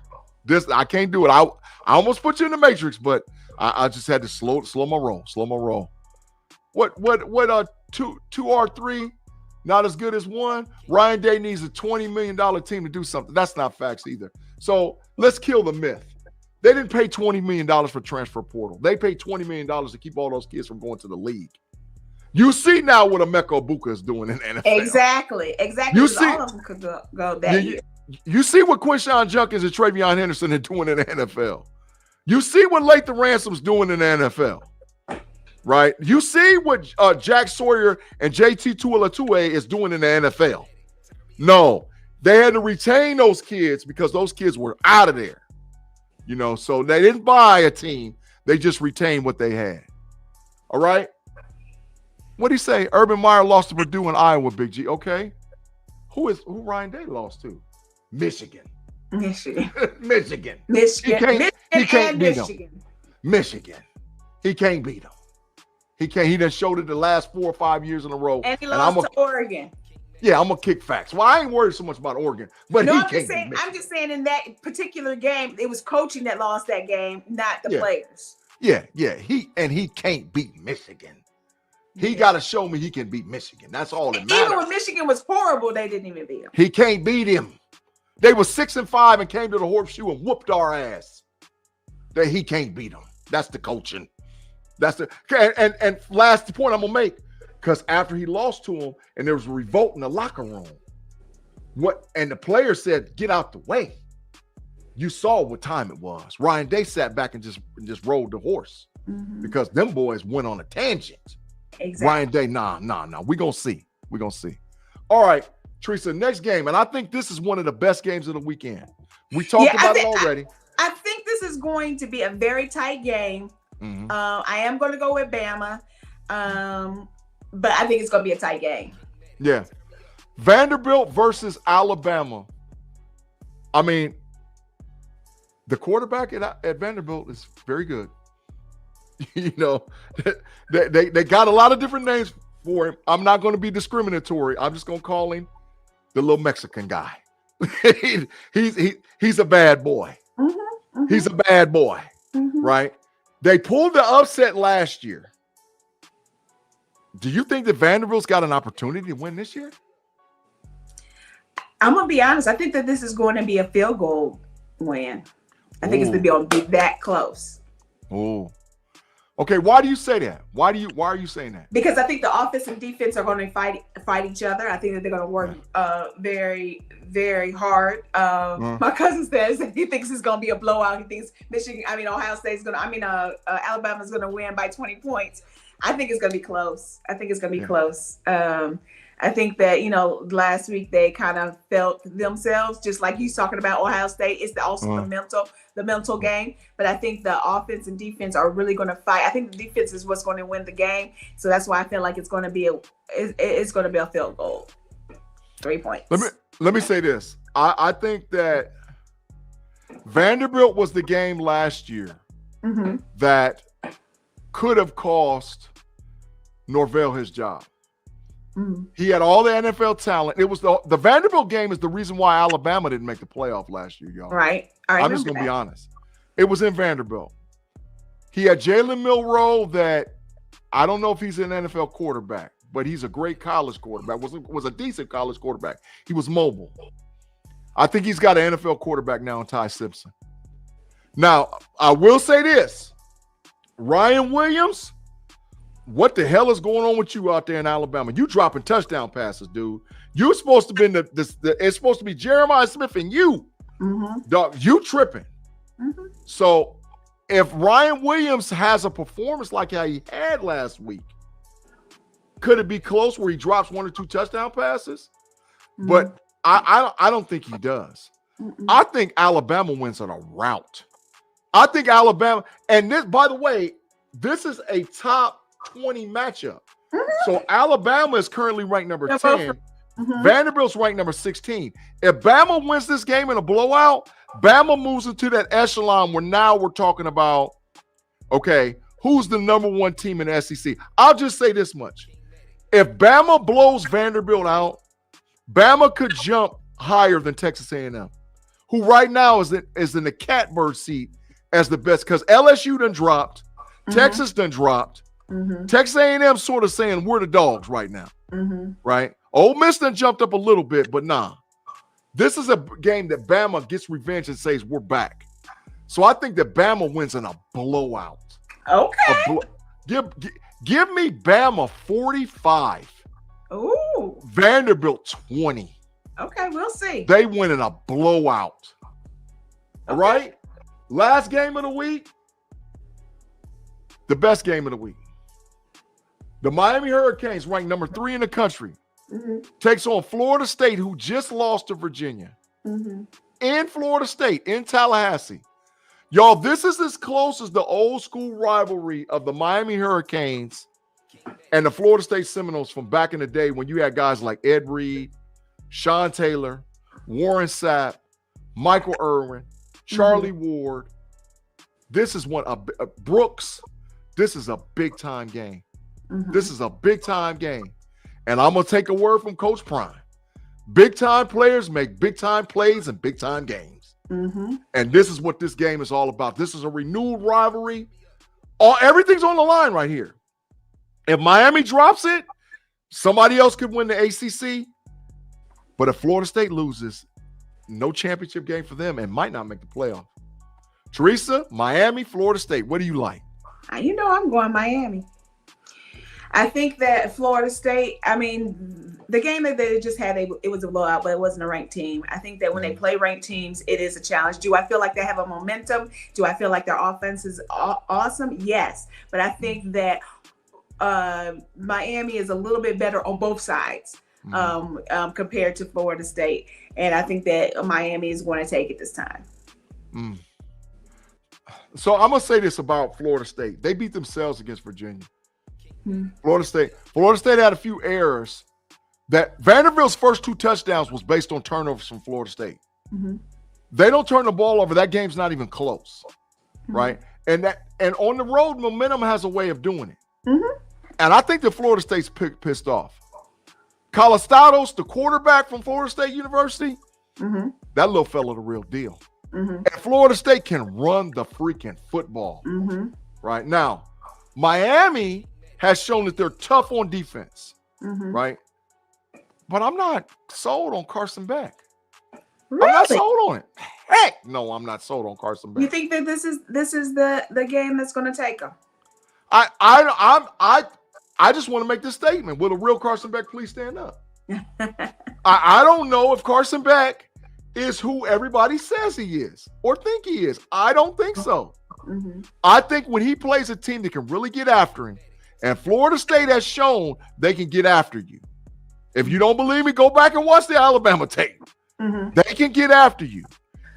I can't do it. I almost put you in the Matrix, but I just had to slow my roll. What 2R3 not as good as one? Ryan Day needs a $20 million team to do something. That's not facts either. So let's kill the myth. They didn't pay $20 million for transfer portal. They paid $20 million to keep all those kids from going to the league. You see now what Emeka Egbuka is doing in the NFL. Exactly. You see, all of them could go that year. You see what Quinshon Judkins and Travion Henderson are doing in the NFL. You see what Lathan Ransom's doing in the NFL. Right? You see what Jack Sawyer and JT Tuilatue is doing in the NFL. No, they had to retain those kids because those kids were out of there. So they didn't buy a team. They just retained what they had. All right? What do you say? Urban Meyer lost to Purdue and Iowa, Big G. Okay. Who Ryan Day lost to? Michigan. Michigan. He can't beat them. Michigan. He can't beat them. He can't. He done showed it the last 4 or 5 years in a row. And he lost to Oregon. Yeah, I'm gonna kick facts. Well, I ain't worried so much about Oregon, but I'm just saying in that particular game, it was coaching that lost that game, not the players. Yeah. He can't beat Michigan. He got to show me he can beat Michigan. That's all that matters. Even when Michigan was horrible, they didn't even beat him. He can't beat him. They were 6-5 and came to the Horseshoe and whooped our ass. He can't beat them. That's the coaching. That's the and last point I'm gonna make, because after he lost to him and there was a revolt in the locker room, and the players said, "Get out the way." You saw what time it was. Ryan Day sat back and just rode the horse because them boys went on a tangent. Exactly. Ryan Day, nah. We're gonna see. All right, Theresa, next game, and I think this is one of the best games of the weekend. We talked about it already. I think this is going to be a very tight game. I am going to go with Bama, but I think it's going to be a tight game. Yeah. Vanderbilt versus Alabama. I mean, the quarterback at Vanderbilt is very good. They got a lot of different names for him. I'm not going to be discriminatory. I'm just going to call him the little Mexican guy. He's a bad boy. He's a bad boy, right? They pulled the upset last year. Do you think that Vanderbilt's got an opportunity to win this year? I'm going to be honest. I think that this is going to be a field goal win. I think it's going to be that close. Oh. Okay, why do you say that? Why are you saying that? Because I think the offense and defense are going to fight each other. I think that they're going to work very, very hard. My cousin says he thinks it's going to be a blowout. He thinks Ohio State's going to, Alabama's going to win by 20 points. I think it's going to be close. I think that, last week they kind of felt themselves, just like he's talking about Ohio State. It's also the mental game. But I think the offense and defense are really going to fight. I think the defense is what's going to win the game. So that's why I feel like it's going to be a field goal. 3 points. Let me say this. I think that Vanderbilt was the game last year that could have cost Norvell his job. He had all the NFL talent. It was the Vanderbilt game is the reason why Alabama didn't make the playoff last year, y'all. Right. I'm just going to be honest. It was in Vanderbilt. He had Jalen Milroe that I don't know if he's an NFL quarterback, but he's a great college quarterback. Was a decent college quarterback. He was mobile. I think he's got an NFL quarterback now in Ty Simpson. Now, I will say this. Ryan Williams, what the hell is going on with you out there in Alabama? You dropping touchdown passes, dude. You're supposed to be it's supposed to be Jeremiah Smith and you. Dog, you tripping. So if Ryan Williams has a performance like how he had last week, could it be close where he drops 1 or 2 touchdown passes? But I don't think he does. I think Alabama wins on a rout. I think Alabama, and this, by the way, this is a top 20 matchup. So Alabama is currently ranked number 10. Vanderbilt's ranked number 16. If Bama wins this game in a blowout, Bama moves into that echelon where now we're talking about, okay, who's the number one team in the SEC. I'll just say this much. If Bama blows Vanderbilt out, Bama could jump higher than Texas A&M, who right now is in the catbird seat as the best because LSU done dropped, Texas done dropped. Texas A&M sort of saying we're the dogs right now, right? Ole Miss done jumped up a little bit, but nah. This is a game that Bama gets revenge and says we're back. So I think that Bama wins in a blowout. Okay. Give me Bama 45. Ooh. Vanderbilt 20. Okay, we'll see. They win in a blowout. All right? Last game of the week. The best game of the week. The Miami Hurricanes, ranked number 3 in the country, takes on Florida State, who just lost to Virginia. In Florida State, in Tallahassee. Y'all, this is as close as the old school rivalry of the Miami Hurricanes and the Florida State Seminoles from back in the day when you had guys like Ed Reed, Sean Taylor, Warren Sapp, Michael Irwin, Charlie Ward. This is one of Brooks. This is a big time game. This is a big time game. And I'm going to take a word from Coach Prime. Big time players make big time plays in big time games. And this is what this game is all about. This is a renewed rivalry. Everything's on the line right here. If Miami drops it, somebody else could win the ACC. But if Florida State loses, no championship game for them and might not make the playoff. Theresa, Miami, Florida State. What do you like? You know I'm going Miami. I think that Florida State, I mean, the game that they just had, it was a blowout, but it wasn't a ranked team. I think that when they play ranked teams, it is a challenge. Do I feel like they have a momentum? Do I feel like their offense is awesome? Yes. But I think that Miami is a little bit better on both sides compared to Florida State. And I think that Miami is going to take it this time. So I'm going to say this about Florida State. They beat themselves against Virginia. Florida State had a few errors. That Vanderbilt's first 2 touchdowns was based on turnovers from Florida State. They don't turn the ball over. That game's not even close, right? And on the road, momentum has a way of doing it. And I think that Florida State's pissed off. Colastados, the quarterback from Florida State University, that little fella the real deal. And Florida State can run the freaking football. Right now, Miami has shown that they're tough on defense, right? But I'm not sold on Carson Beck. Really? I'm not sold on it. Heck no, I'm not sold on Carson Beck. You think that this is the game that's going to take them? I just want to make this statement. Will a real Carson Beck please stand up? I don't know if Carson Beck is who everybody says he is or think he is. I don't think so. I think when he plays a team that can really get after him, and Florida State has shown they can get after you. If you don't believe me, go back and watch the Alabama tape. They can get after you.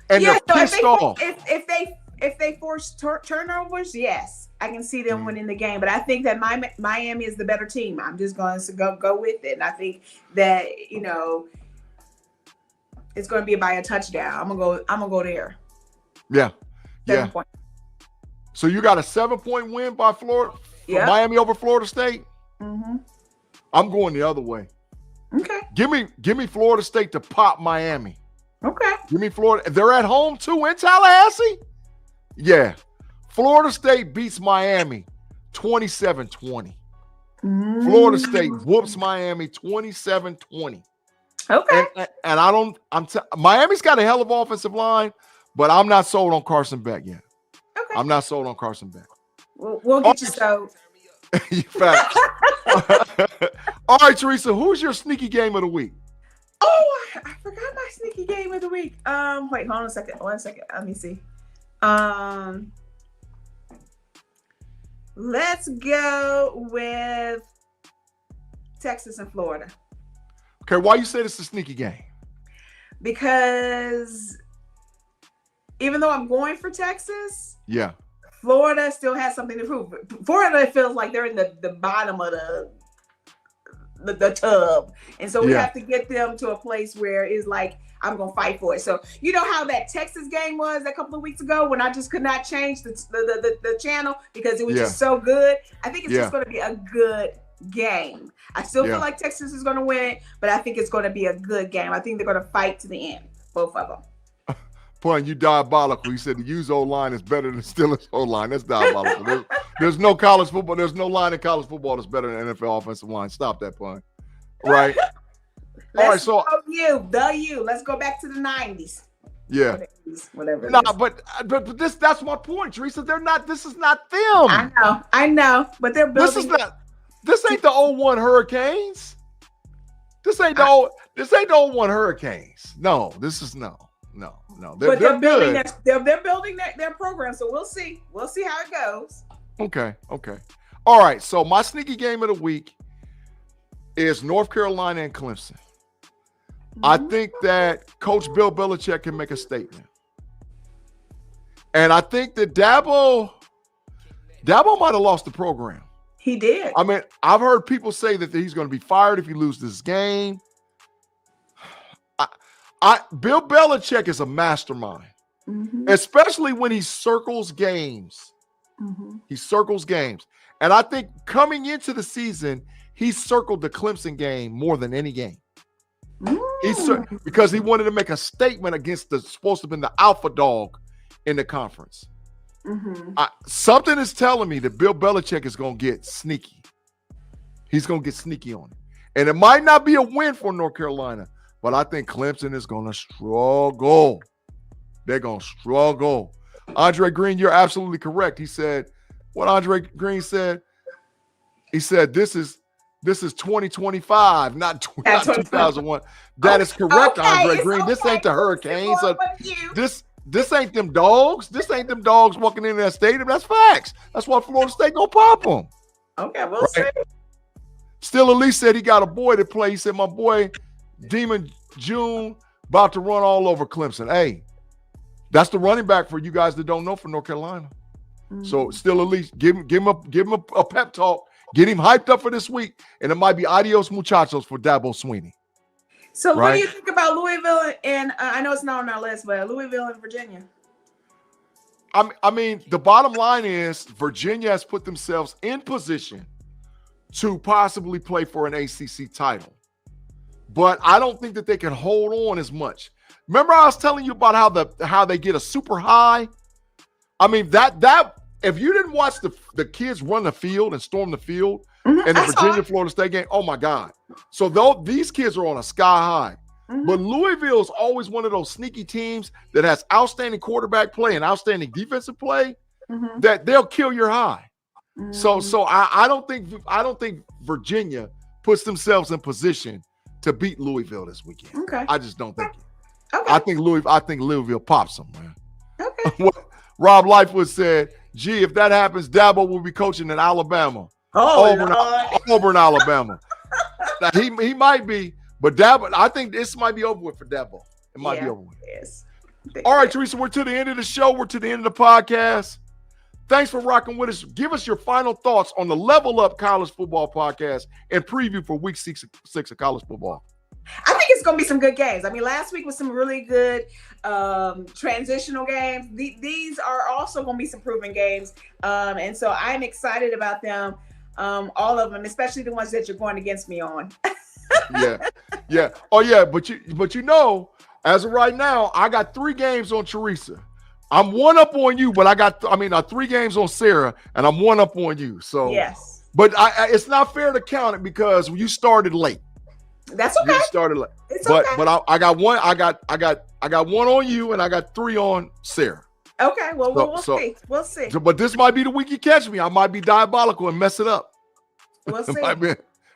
And they're pissed off. If they force turnovers, yes, I can see them winning the game. But I think that Miami is the better team. I'm just going to go with it. And I think that, you know, it's going to be by a touchdown. I'm gonna go there. Yeah. 7 points. So you got a 7-point win by Florida, Miami over Florida State. I'm going the other way. Okay. Give me Florida State to pop Miami. Okay. Give me Florida. They're at home too in Tallahassee. Yeah. Florida State beats Miami 27-20. Florida State whoops Miami 27-20. Okay. And Miami's got a hell of an offensive line, but I'm not sold on Carson Beck yet. Okay. I'm not sold on Carson Beck. We'll get you sold. Facts. All right, Theresa, who's your sneaky game of the week? Oh, I forgot my sneaky game of the week. Wait, hold on a second. 1 second. Let me see. Let's go with Texas and Florida. Okay, why you say this is a sneaky game? Because even though I'm going for Texas, yeah, Florida still has something to prove. Florida feels like they're in the bottom of the tub. And so we have to get them to a place where it's like, I'm gonna fight for it. So you know how that Texas game was a couple of weeks ago when I just could not change the channel because it was just so good. I think it's just gonna be a good game. I still feel like Texas is gonna win, but I think it's gonna be a good game. I think they're gonna fight to the end, both of them. Pun, you diabolical. He said the use O-line is better than Steelers O-line. That's diabolical. There's no college football. There's no line in college football that's better than NFL offensive line. Stop that, Pun. Right? All right, so let's go back to the 90s. Yeah. Whatever. No, but that's my point, Theresa. They're not, this is not them. I know, but they're building. This ain't the 01 Hurricanes. This ain't the 01 Hurricanes. No, this is no. They're building they're building their program, so we'll see. We'll see how it goes. Okay. All right. So my sneaky game of the week is North Carolina and Clemson. I think that Coach Bill Belichick can make a statement. And I think that Dabo might have lost the program. He did. I mean, I've heard people say that he's going to be fired if he loses this game. Bill Belichick is a mastermind, especially when he circles games. He circles games. And I think coming into the season, he circled the Clemson game more than any game. Because he wanted to make a statement against supposed to have been the alpha dog in the conference. Something is telling me that Bill Belichick is going to get sneaky. He's going to get sneaky on it. And it might not be a win for North Carolina, but I think Clemson is going to struggle. They're going to struggle. Andre Green, you're absolutely correct. He said, what Andre Green said, he said, this is 2025, not 2001. That is correct, Andre Green. This ain't the Hurricanes. This ain't them dogs. This ain't them dogs walking into that stadium. That's facts. That's why Florida State gonna pop them. Okay, we'll see. Still, Elise said he got a boy to play. He said, my boy, Demon June, about to run all over Clemson. Hey, that's the running back for you guys that don't know for North Carolina. So still, Elise, give him a pep talk. Get him hyped up for this week, and it might be adios muchachos for Dabo Swinney. So what do you think about Louisville and I know it's not on our list, but Louisville and Virginia? I mean, the bottom line is Virginia has put themselves in position to possibly play for an ACC title. But I don't think that they can hold on as much. Remember I was telling you about how they get a super high? I mean, that if you didn't watch the kids run the field and storm the field in the Virginia-Florida State game, oh, my God. So these kids are on a sky high. But Louisville is always one of those sneaky teams that has outstanding quarterback play and outstanding defensive play that they'll kill your high. So I don't think Virginia puts themselves in position to beat Louisville this weekend. Okay. I just don't think it. Okay. I think Louisville pops them, man. Okay. What Rob Lightfoot said, gee, if that happens, Dabo will be coaching in Alabama. Auburn, Alabama. Now, he might be, but Dabo, I think this might be over with for Dabo. It might be over with. Yes. All right, Theresa, we're to the end of the show. We're to the end of the podcast. Thanks for rocking with us. Give us your final thoughts on the Level Up College Football Podcast and preview for week 6 of college football. I think it's going to be some good games. I mean, last week was some really good transitional games. These are also going to be some proven games. And so I'm excited about them, all of them, especially the ones that you're going against me on. Yeah. Oh, yeah. But you know, as of right now, I got 3 games on Theresa. I'm 1 up on you, but I got 3 games on Sarah, and I'm 1 up on you. So yes. But it's not fair to count it because you started late. That's okay. You started late. It's okay. But I got 1. I got 1 on you, and I got 3 on Sarah. Okay. Well, we'll see. We'll see. But this might be the week you catch me. I might be diabolical and mess it up. We'll see.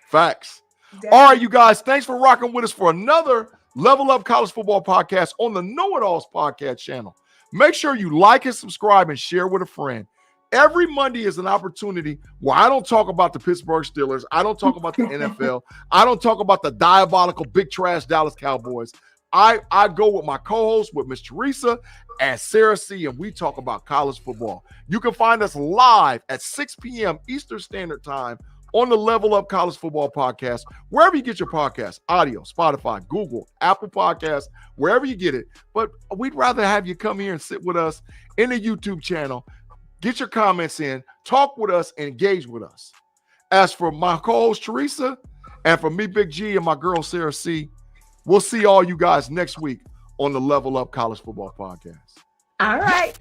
Facts. Definitely. All right, you guys. Thanks for rocking with us for another Level Up College Football Podcast on the KnoItAllz podcast channel. Make sure you like and subscribe and share with a friend. Every Monday is an opportunity where I don't talk about the Pittsburgh Steelers. I don't talk about the NFL. I don't talk about the diabolical big trash Dallas Cowboys. I go with my co-host, with Miss Theresa and Sarah C., and we talk about college football. You can find us live at 6 p.m. Eastern Standard Time on the Level Up College Football Podcast, wherever you get your podcasts, audio, Spotify, Google, Apple Podcasts, wherever you get it. But we'd rather have you come here and sit with us in the YouTube channel, get your comments in, talk with us, and engage with us. As for my co-host, Theresa, and for me, Big G, and my girl, Sarah C., we'll see all you guys next week on the Level Up College Football Podcast. All right.